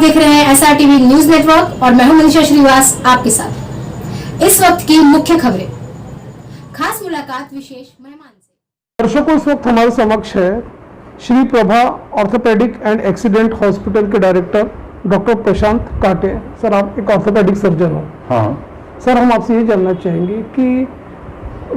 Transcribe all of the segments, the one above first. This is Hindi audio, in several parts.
देख रहे हैं SRTV न्यूज नेटवर्क और मैं हूं मनीषा श्रीवास आपके साथ। इस वक्त की मुख्य खबरें, खास मुलाकात विशेष मेहमान से। दर्शकों, इस वक्त हमारे समक्ष है Shri Prabha orthopaedic and accident hospital के डायरेक्टर डॉक्टर प्रशांत काटे। सर, आप एक ऑर्थोपेडिक सर्जन हो। हाँ सर, हम आपसे ये जानना चाहेंगे कि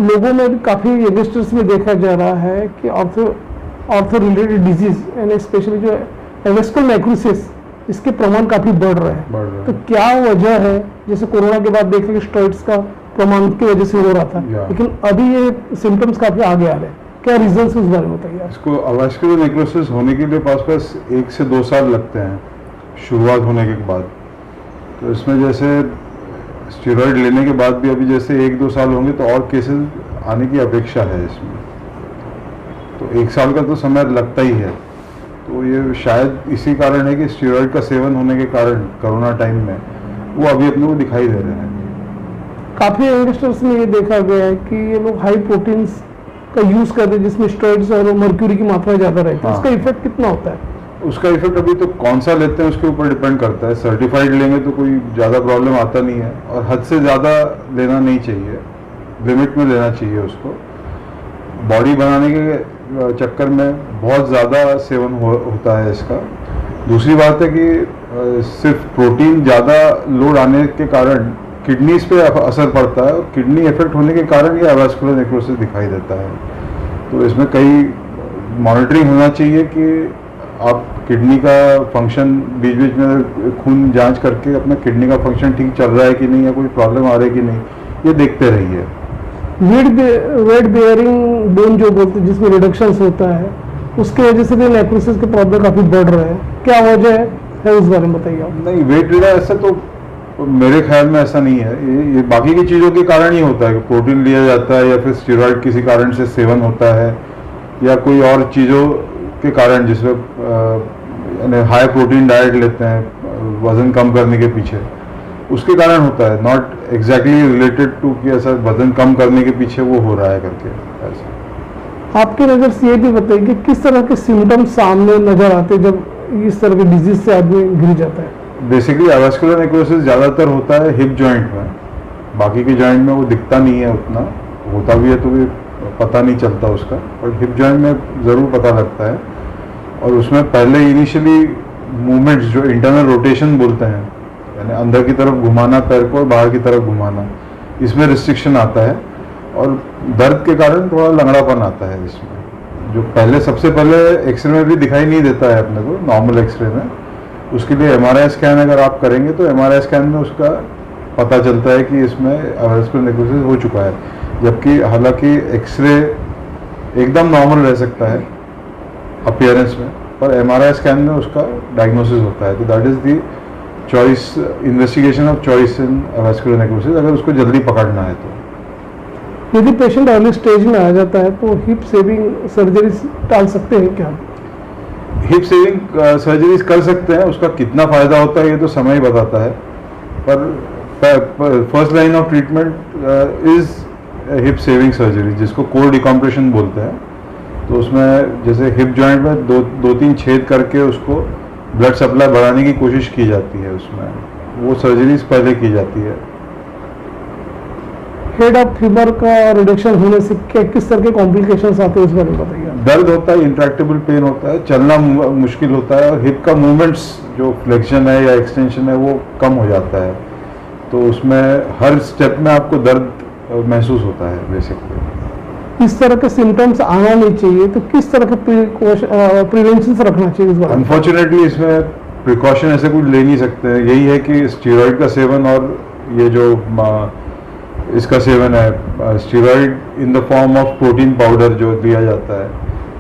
लोगों में काफ़ी यंगस्टर्स में देखा जा रहा है कि ऑर्थो रिलेटेड डिजीज यानी स्पेशली जो एवेस्कुलर नेक्रोसिस, इसके प्रमाण काफ़ी बढ़ रहे हैं। तो क्या वजह है? जैसे कोरोना के बाद देख रहे स्टेरॉइड्स का प्रमाण की वजह से हो रहा था, लेकिन अभी ये सिम्टम्स काफ़ी आगे आ रहे हैं। क्या रीजंस उस बारे में बताइए। इसको एवेस्कुलर नेक्रोसिस होने के लिए पास 1 से 2 साल लगते हैं शुरुआत होने के बाद। तो इसमें जैसे स्टेरॉइड लेने के बाद भी अभी जैसे 1-2 साल होंगे तो और केसेस आने की अपेक्षा है इसमें। तो 1 साल का तो समय लगता ही है। तो ये शायद इसी कारण है कि स्टेरॉइड का सेवन होने के कारण कोरोना टाइम में वो अभी अपने को दिखाई दे रहे हैं। काफ़ी यंगस्टर्स में ये देखा गया है कि ये लोग हाई प्रोटीन्स का यूज़ करते हैं जिसमें स्टेरॉइड्स और मर्क्यूरी की मात्रा ज़्यादा रहती है। उसका इफेक्ट कितना होता है? उसका इफेक्ट अभी तो कौन सा लेते हैं उसके ऊपर डिपेंड करता है। सर्टिफाइड लेंगे तो कोई ज़्यादा प्रॉब्लम आता नहीं है, और हद से ज़्यादा लेना नहीं चाहिए, लिमिट में लेना चाहिए उसको। बॉडी बनाने के चक्कर में बहुत ज़्यादा सेवन होता है इसका। दूसरी बात है कि सिर्फ प्रोटीन ज़्यादा लोड आने के कारण किडनीज पे असर पड़ता है, और किडनी इफेक्ट होने के कारण ये एवेस्कुलर नेक्रोसिस दिखाई देता है। तो इसमें कई मॉनिटरिंग होना चाहिए कि आप किडनी का फंक्शन बीच बीच में खून जांच करके अपना किडनी का फंक्शन ठीक चल रहा है कि नहीं, या कोई प्रॉब्लम आ रही है कि नहीं, ये देखते रहिए। वेट बेयरिंग बोन जो बोलते हैं जिसमें रिडक्शंस होता है, उसकी वजह से भी नेक्रोसिस के प्रॉब्लम काफ़ी बढ़ रहे हैं। क्या वजह है उस बारे में बताइए आप। नहीं, वेट रिडा ऐसा तो मेरे ख्याल में ऐसा नहीं है। ये बाकी की चीज़ों के कारण ही होता है कि प्रोटीन लिया जाता है, या फिर स्टेरॉइड किसी कारण से सेवन होता है, या कोई और चीज़ों के कारण जिसमें हाई प्रोटीन डाइट लेते हैं वज़न कम करने के पीछे, उसके कारण होता है। नॉट एग्जैक्टली रिलेटेड टू कि ऐसा वजन कम करने के पीछे वो हो रहा है करके ऐसा। आपकी नज़र से ये भी बताइए कि किस तरह के सिम्टम्स सामने नजर आते हैं जब इस तरह के डिजीज से आदमी घिर जाता है? बेसिकली एवेस्कुलर नेक्रोसिस ज़्यादातर होता है हिप जॉइंट में, बाकी के जॉइंट में वो दिखता नहीं है उतना। होता भी है तो भी पता नहीं चलता उसका, और हिप जॉइंट में ज़रूर पता लगता है। और उसमें पहले इनिशियली मूवमेंट्स जो इंटरनल रोटेशन बोलते हैं, यानी अंदर की तरफ घुमाना पैर को और बाहर की तरफ घुमाना, इसमें रिस्ट्रिक्शन आता है, और दर्द के कारण थोड़ा लंगड़ापन आता है इसमें, जो पहले सबसे पहले एक्सरे में भी दिखाई नहीं देता है अपने को, नॉर्मल एक्सरे में। उसके लिए MRI स्कैन अगर आप करेंगे तो MRI स्कैन में उसका पता चलता है कि इसमें एवेस्कुलर नेक्रोसिस हो चुका है, जबकि हालांकि एक्सरे एकदम नॉर्मल रह सकता है अपीयरेंस में, पर MRI स्कैन में उसका डायग्नोसिस होता है। तो that is the choice, investigation of choice in avascular necrosis, अगर उसको जल्दी पकड़ना है तो। यदि पेशेंट अर्ली स्टेज में आ जाता है तो हिप सेविंग सर्जरी टाल सकते हैं क्या? हिप सेविंग सर्जरीज कर सकते हैं, उसका कितना फ़ायदा होता है ये तो समय ही बताता है। पर first line of treatment is hip saving surgery, जिसको कोर डिकम्प्रेशन बोलते हैं। तो उसमें जैसे हिप जॉइंट में 2-3 छेद करके उसको ब्लड सप्लाई बढ़ाने की कोशिश की जाती है, उसमें वो सर्जरीज पहले की जाती है। हेड ऑफ फीवर का रिडक्शन होने से किस तरह के कॉम्प्लिकेशंस आते हैं उस बारे में बताइए। दर्द होता है, इंट्रैक्टेबल पेन होता है, चलना मुश्किल होता है, और हिप का मूवमेंट्स जो फ्लेक्शन है या एक्सटेंशन है वो कम हो जाता है। तो उसमें हर स्टेप में आपको दर्द महसूस होता है बेसिकली। इस तरह के सिम्टम्स आना नहीं चाहिए, तो किस तरह के प्रिवेंशन रखना चाहिए इस बारे में? अनफॉर्चुनेटली इसमें प्रिकॉशन ऐसे कुछ ले नहीं सकते हैं। यही है कि स्टेरॉइड का सेवन और ये जो इसका सेवन है, steroid in the form of protein powder जो दिया जाता है,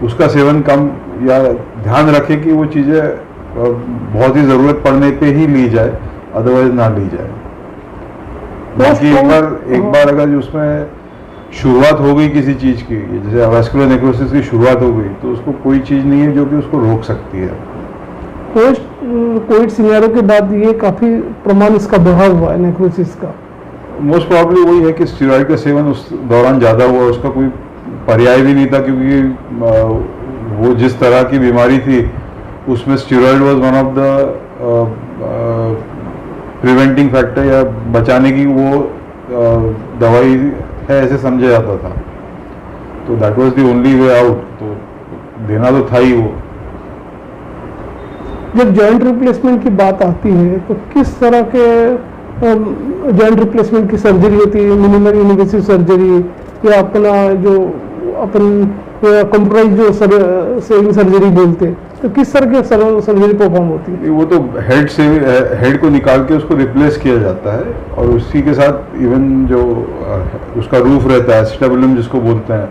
उसका सेवन कम, या ध्यान रखें कि वो चीज़ें बहुत ही ज़रूरत पड़ने पे ही ली जाए, अदरवाइज ना ली जाए। बाकी एक बार अगर उसमें शुरुआत हो गई किसी चीज़ की, जैसे एवेस्कुलर नेक्रोसिस की शुरुआत हो गई, तो उसको कोई चीज़ नहीं है जो कि उसको रोक सकती है। पोस्ट कोविड सिनेरियो के बाद ये काफ़ी प्रमाण इसका बढ़ा हुआ है नेक्रोसिस का। मोस्ट प्रॉब्ली वही है कि स्टेरॉइड का सेवन उस दौरान ज़्यादा हुआ, उसका कोई पर्याय भी नहीं था, क्योंकि वो जिस तरह की बीमारी थी उसमें steroid was one of the preventing factor या बचाने की वो दवाई है ऐसे समझा जाता था। तो that was the only way out, तो देना तो था ही वो। जब जॉइंट रिप्लेसमेंट की बात आती है तो किस तरह के जॉइंट रिप्लेसमेंट की सर्जरी होती है? मिनिमल इन्वेसिव सर्जरी या अपना जो अपन कंप्यूटराइज जो सेविंग सर्जरी बोलते हैं, तो किस तरह की सर्जरी परफॉर्म होती है? वो तो हेड को निकाल के उसको रिप्लेस किया जाता है, और उसी के साथ इवन जो उसका रूफ रहता है, एसिटाबुलम जिसको बोलते हैं,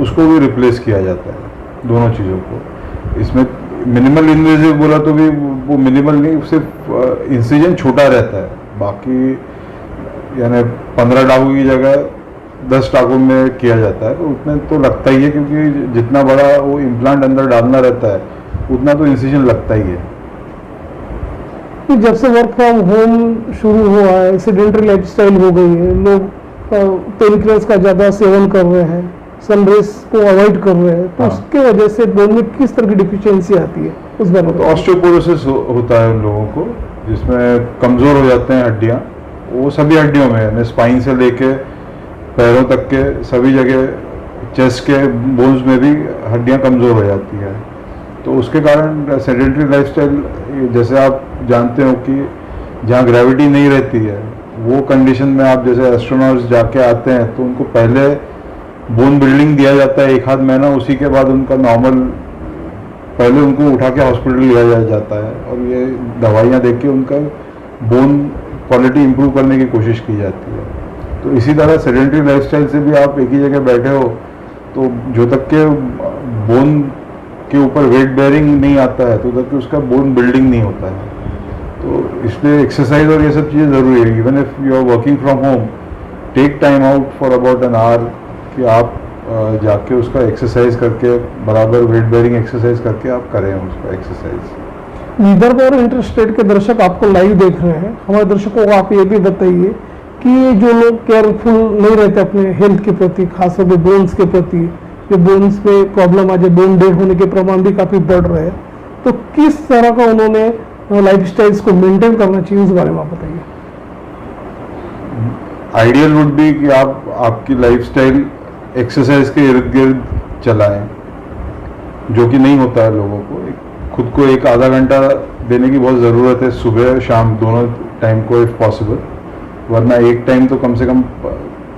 उसको भी रिप्लेस किया जाता है, दोनों चीज़ों को। इसमें मिनिमल इन्वेजिव बोला तो भी वो मिनिमल नहीं, सिर्फ इंसिजन छोटा रहता है, बाकी यानी 15 टाँकों की जगह 10 टाँकों में किया जाता है। तो उतने तो लगता ही है, क्योंकि जितना बड़ा वो इम्प्लांट अंदर डालना रहता है उतना तो इंसिजन लगता ही है। कि जब से वर्क फ्रॉम होम शुरू हुआ है, सेडेंटरी लाइफस्टाइल हो गई है, लोग पेन किलर्स का ज़्यादा सेवन कर रहे हैं, सनरेज को अवॉइड कर रहे हैं, तो हाँ। उसके वजह से बोन में किस तरह की डिफिशियंसी आती है उस बारे में? तो ऑस्टियोपोरोसिस होता है उन लोगों को, जिसमें कमज़ोर हो जाते हैं हड्डियाँ, वो सभी हड्डियों में, यानी स्पाइन से लेके पैरों तक के सभी जगह, चेस्ट के बोन्स में भी हड्डियाँ कमज़ोर हो जाती हैं। तो उसके कारण सेडेंटरी लाइफस्टाइल, जैसे आप जानते हो कि जहाँ ग्रेविटी नहीं रहती है, वो कंडीशन में आप जैसे एस्ट्रोनॉट्स जाके आते हैं तो उनको पहले बोन बिल्डिंग दिया जाता है 1 आध महीना, उसी के बाद उनका नॉर्मल, पहले उनको उठा के हॉस्पिटल लिया जाता है, और ये दवाइयाँ देख के उनका बोन क्वालिटी इंप्रूव करने की कोशिश की जाती है। तो इसी तरह सेडेंटरी लाइफस्टाइल से भी आप एक ही जगह बैठे हो, तो जो तक के बोन के ऊपर वेट बेयरिंग नहीं आता है, तो तक के उसका बोन बिल्डिंग नहीं होता है। तो इसलिए एक्सरसाइज और ये सब चीज़ें ज़रूरी है। Even if you are working from home, take time out for about an hour, कि आप जाके उसका एक्सरसाइज करके, बराबर वेट बेयरिंग एक्सरसाइज करके आप करें उसका एक्सरसाइज। विदर्भ और इंटरस्टेट के दर्शक आपको लाइव देख रहे हैं, हमारे दर्शकों को आप ये भी बताइए कि जो लोग केयरफुल नहीं रहते अपने हेल्थ के प्रति, खासतौर पर बोन्स के प्रति, जो बोन्स में प्रॉब्लम आ जाए, बोन डेड होने के प्रमाण भी काफ़ी बढ़ रहे हैं, तो किस तरह का उन्होंने लाइफस्टाइल्स को मेंटेन करना चाहिए, उस बारे में आप बताइए। आइडियल वुड बी कि आप आपकी लाइफस्टाइल एक्सरसाइज के इर्द गिर्द चलाएं, जो कि नहीं होता है लोगों को। खुद को 1 आधा घंटा देने की बहुत ज़रूरत है, सुबह शाम दोनों टाइम को इफ़ पॉसिबल, वरना एक टाइम तो कम से कम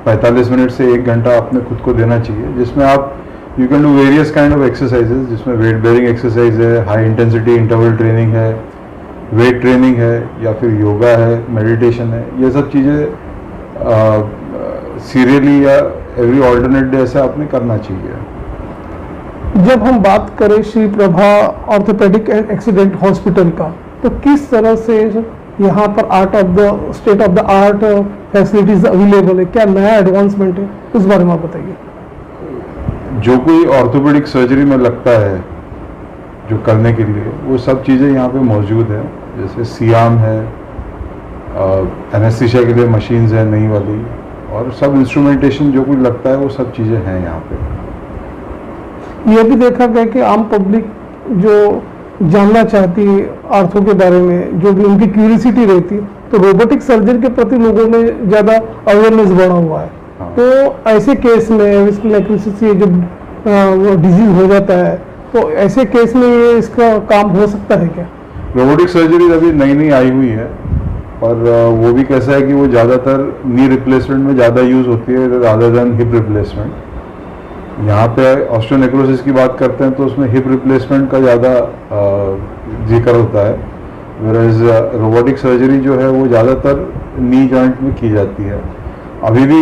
45 मिनट से 1 घंटा अपने खुद को देना चाहिए, जिसमें आप you can do various kind of exercises, जिसमें वेट बेयरिंग एक्सरसाइज है, हाई इंटेंसिटी इंटरवल ट्रेनिंग है, वेट ट्रेनिंग है, या फिर योगा है, मेडिटेशन है। ये सब चीज़ें सीरियली या एवरी ऑल्टरनेट डे ऐसा आपने करना चाहिए। जब हम बात करें Shri Prabha orthopaedic and accident hospital का, तो किस तरह से यहाँ पर state of the art facilities available है, क्या नया एडवांसमेंट है, उस बारे में आप बताइए। जो कोई ऑर्थोपेडिक सर्जरी में लगता है जो करने के लिए, वो सब चीज़ें यहाँ पे मौजूद है। जैसे सियाम है, एनेस्थीसिया के लिए मशीन्स है नई वाली, और सब इंस्ट्रूमेंटेशन जो कुछ लगता है वो सब चीज़ें हैं यहाँ पे। ये भी देखा गया कि आम पब्लिक जो जानना चाहती है आर्थो के बारे में, जो भी उनकी क्यूरियोसिटी रहती है, तो रोबोटिक सर्जरी के प्रति लोगों में ज़्यादा अवेयरनेस बढ़ा हुआ है। हाँ। तो ऐसे केस में विस्कुलर से जब डिजीज हो जाता है, तो ऐसे केस में ये इसका काम हो सकता है क्या? रोबोटिक सर्जरी अभी नई नई आई हुई है, और वो भी कैसा है कि वो ज़्यादातर नी रिप्लेसमेंट में ज़्यादा यूज़ होती है रादर देन हिप रिप्लेसमेंट। यहाँ पे ऑस्टियोनेक्रोसिस की बात करते हैं तो उसमें हिप रिप्लेसमेंट का ज़्यादा जिक्र होता है, वेयरएज रोबोटिक सर्जरी जो है वो ज़्यादातर नी जॉइंट में की जाती है। अभी भी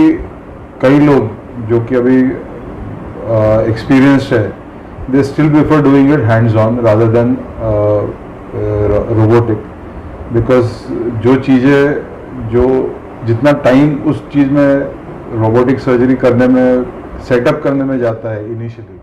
कई लोग जो कि अभी एक्सपीरियंस्ड है, they still prefer doing it hands on rather than robotic, because जो चीज़ें जो जितना टाइम उस चीज़ में रोबोटिक सर्जरी करने में, सेटअप करने में जाता है इनिशियली,